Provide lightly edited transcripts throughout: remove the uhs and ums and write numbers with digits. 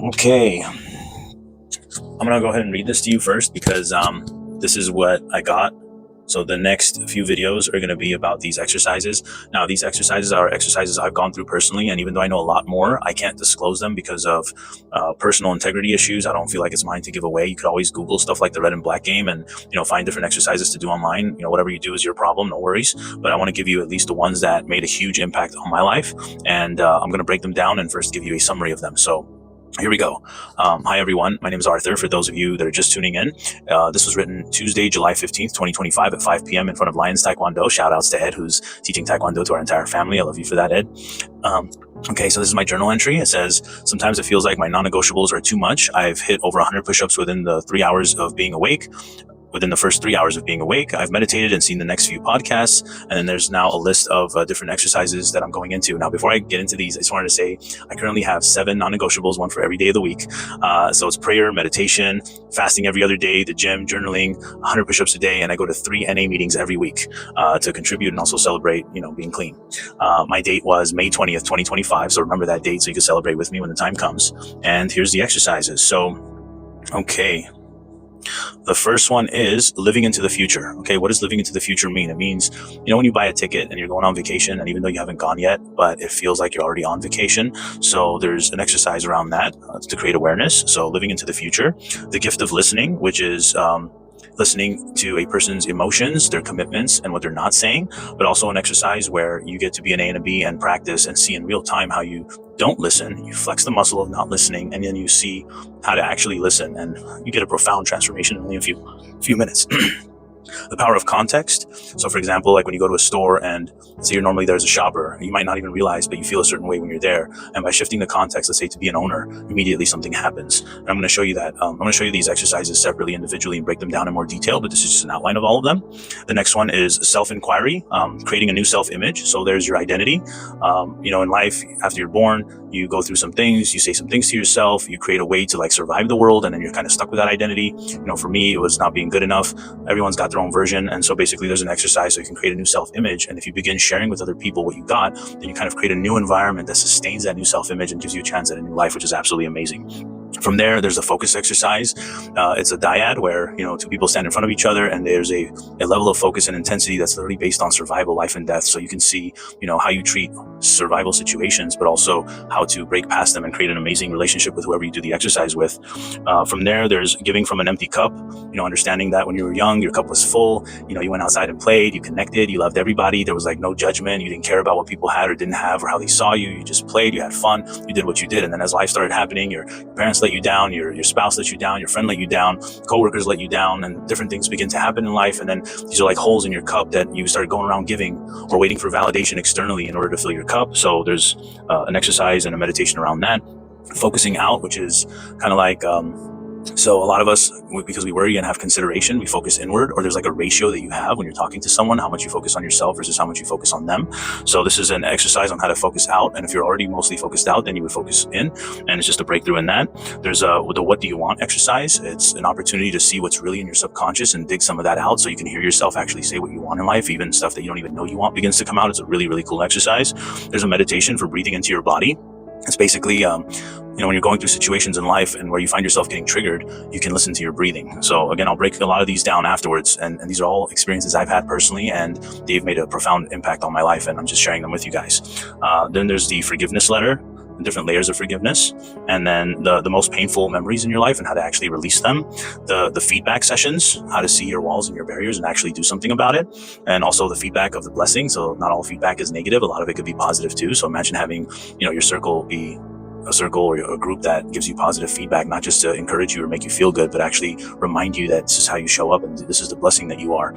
Okay, I'm gonna go ahead and read this to you first because this is what I got. So the next few videos are going to be about these exercises. Now, these exercises are exercises I've gone through personally, and even though I know a lot more, I can't disclose them because of personal integrity issues. I don't feel like it's mine to give away. You could always Google stuff like the red and black game and find different exercises to do online. Whatever you do is your problem, no worries. But I want to give you at least the ones that made a huge impact on my life, and I'm going to break them down and first give you a summary of them. So here we go. Hi, everyone. My name is Arthur. For those of you that are just tuning in, this was written Tuesday, July 15th, 2025 at 5 p.m. in front of Lions Taekwondo. Shout outs to Ed, who's teaching Taekwondo to our entire family. I love you for that, Ed. Okay, so this is my journal entry. It says, sometimes it feels like my non-negotiables are too much. I've hit over 100 push-ups within the 3 hours of being awake. Within the first 3 hours of being awake, I've meditated and seen the next few podcasts. And then there's now a list of different exercises that I'm going into. Now, before I get into these, I just wanted to say I currently have 7 non-negotiables, one for every day of the week. So it's prayer, meditation, fasting every other day, the gym, journaling, 100 push-ups a day. And I go to 3 NA meetings every week to contribute and also celebrate, being clean. My date was May 20th, 2025. So remember that date so you can celebrate with me when the time comes. And here's the exercises. So, okay. The first one is living into the future. Okay, what does living into the future mean? It means, when you buy a ticket and you're going on vacation, and even though you haven't gone yet, but it feels like you're already on vacation. So there's an exercise around that to create awareness. So living into the future. The gift of listening, which is listening to a person's emotions, their commitments, and what they're not saying, but also an exercise where you get to be an A and a B and practice and see in real time how you don't listen. You flex the muscle of not listening, and then you see how to actually listen, and you get a profound transformation in only a few minutes. The power of context. So for example, like when you go to a store and say normally there's a shopper, you might not even realize, but you feel a certain way when you're there. And by shifting the context, let's say to be an owner, immediately something happens. And I'm going to show you that. I'm going to show you these exercises separately, individually, and break them down in more detail, but this is just an outline of all of them. The next one is self-inquiry, creating a new self-image. So there's your identity. In life, after you're born, you go through some things, you say some things to yourself, you create a way to survive the world, and then you're kind of stuck with that identity. For me, it was not being good enough. Everyone's got their own version. And so basically there's an exercise so you can create a new self-image. And if you begin sharing with other people what you got, then you kind of create a new environment that sustains that new self-image and gives you a chance at a new life, which is absolutely amazing. From there, there's a focus exercise. It's a dyad where, two people stand in front of each other, and there's a level of focus and intensity that's literally based on survival, life and death. So you can see, how you treat survival situations, but also how to break past them and create an amazing relationship with whoever you do the exercise with. From there, there's giving from an empty cup, understanding that when you were young, your cup was full, you went outside and played, you connected, you loved everybody. There was no judgment. You didn't care about what people had or didn't have or how they saw you. You just played, you had fun, you did what you did. And then as life started happening, your parents let you down, your spouse let you down, your friend let you down, coworkers let you down, and different things begin to happen in life. And then these are like holes in your cup that you started going around giving or waiting for validation externally in order to fill your cup. So there's an exercise and a meditation around that. Focusing out, which is kind of like so a lot of us, because we worry and have consideration, we focus inward, or there's a ratio that you have when you're talking to someone, how much you focus on yourself versus how much you focus on them. So this is an exercise on how to focus out. And if you're already mostly focused out, then you would focus in, and it's just a breakthrough in that. There's the what do you want exercise. It's an opportunity to see what's really in your subconscious and dig some of that out so you can hear yourself actually say what you want in life. Even stuff that you don't even know you want begins to come out. It's a really, really cool exercise. There's a meditation for breathing into your body. It's basically, when you're going through situations in life and where you find yourself getting triggered, you can listen to your breathing. So again, I'll break a lot of these down afterwards. And these are all experiences I've had personally, and they've made a profound impact on my life. And I'm just sharing them with you guys. Then there's the forgiveness letter, different layers of forgiveness, and then the most painful memories in your life and how to actually release them. The feedback sessions, how to see your walls and your barriers and actually do something about it. And also the feedback of the blessing. So not all feedback is negative. A lot of it could be positive too. So imagine having, your circle be a circle or a group that gives you positive feedback, not just to encourage you or make you feel good, but actually remind you that this is how you show up and this is the blessing that you are.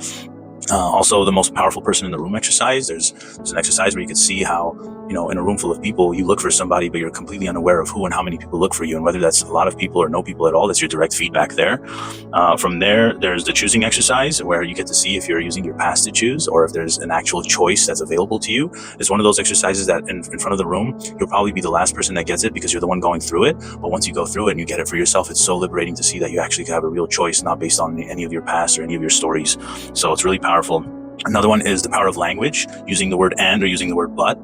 Also, the most powerful person in the room exercise. There's an exercise where you can see how, in a room full of people, you look for somebody, but you're completely unaware of who and how many people look for you. And whether that's a lot of people or no people at all, that's your direct feedback there. From there, there's the choosing exercise where you get to see if you're using your past to choose or if there's an actual choice that's available to you. It's one of those exercises that in front of the room, you'll probably be the last person that gets it because you're the one going through it. But once you go through it and you get it for yourself, it's so liberating to see that you actually have a real choice, not based on any of your past or any of your stories. So it's really powerful. Another one is the power of language, using the word and or using the word but,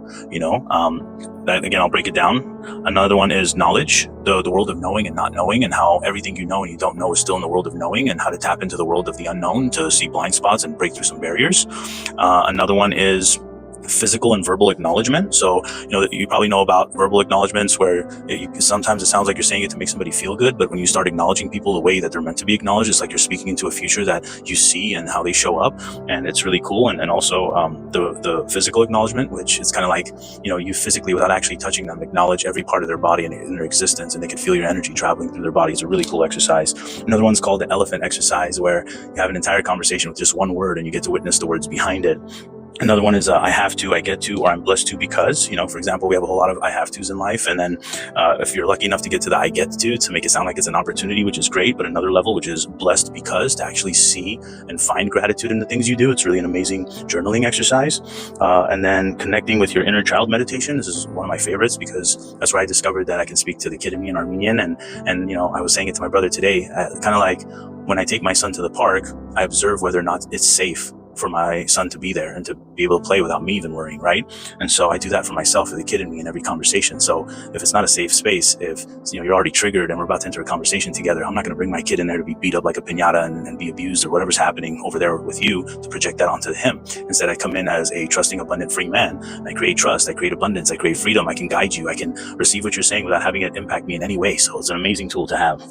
that again, I'll break it down. Another one is knowledge, the world of knowing and not knowing, and how everything you know and you don't know is still in the world of knowing, and how to tap into the world of the unknown to see blind spots and break through some barriers. Another one is physical and verbal acknowledgement. So, you probably know about verbal acknowledgements where sometimes it sounds like you're saying it to make somebody feel good, but when you start acknowledging people the way that they're meant to be acknowledged, it's like you're speaking into a future that you see and how they show up, and it's really cool. And also the physical acknowledgement, which is kind of like, you physically, without actually touching them, acknowledge every part of their body and in their existence, and they can feel your energy traveling through their body. It's a really cool exercise. Another one's called the elephant exercise, where you have an entire conversation with just one word and you get to witness the words behind it. Another one is I have to, I get to, or I'm blessed to because, for example, we have a whole lot of I have to's in life. And then if you're lucky enough to get to the I get to make it sound like it's an opportunity, which is great, but another level, which is blessed because, to actually see and find gratitude in the things you do. It's really an amazing journaling exercise. And then connecting with your inner child meditation. This is one of my favorites because that's where I discovered that I can speak to the kid in me in Armenian. And I was saying it to my brother today, kind of like when I take my son to the park, I observe whether or not it's safe for my son to be there and to be able to play without me even worrying, right? And so I do that for myself, for the kid in me, in every conversation. So if it's not a safe space, if you're already triggered and we're about to enter a conversation together, I'm not going to bring my kid in there to be beat up like a piñata and be abused or whatever's happening over there with you to project that onto him. Instead, I come in as a trusting, abundant, free man. I create trust, I create abundance, I create freedom, I can guide you, I can receive what you're saying without having it impact me in any way. So it's an amazing tool to have.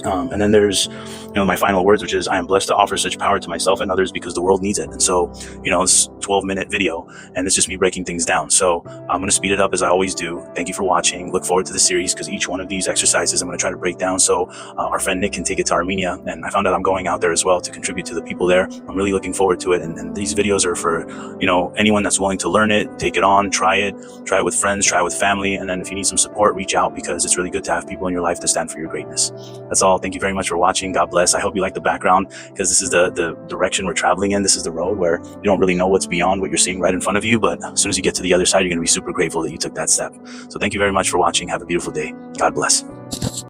And then there's, my final words, which is I am blessed to offer such power to myself and others because the world needs it. And so, it's a 12-minute video and it's just me breaking things down. So I'm going to speed it up as I always do. Thank you for watching. Look forward to the series because each one of these exercises I'm going to try to break down so our friend Nick can take it to Armenia. And I found out I'm going out there as well to contribute to the people there. I'm really looking forward to it. And these videos are for, anyone that's willing to learn it, take it on, try it with friends, try it with family. And then if you need some support, reach out because it's really good to have people in your life to stand for your greatness. That's all. Thank you very much for watching. God bless. I hope you like the background because this is the direction we're traveling in. This is the road where you don't really know what's beyond what you're seeing right in front of you. But as soon as you get to the other side, you're going to be super grateful that you took that step. So thank you very much for watching. Have a beautiful day. God bless.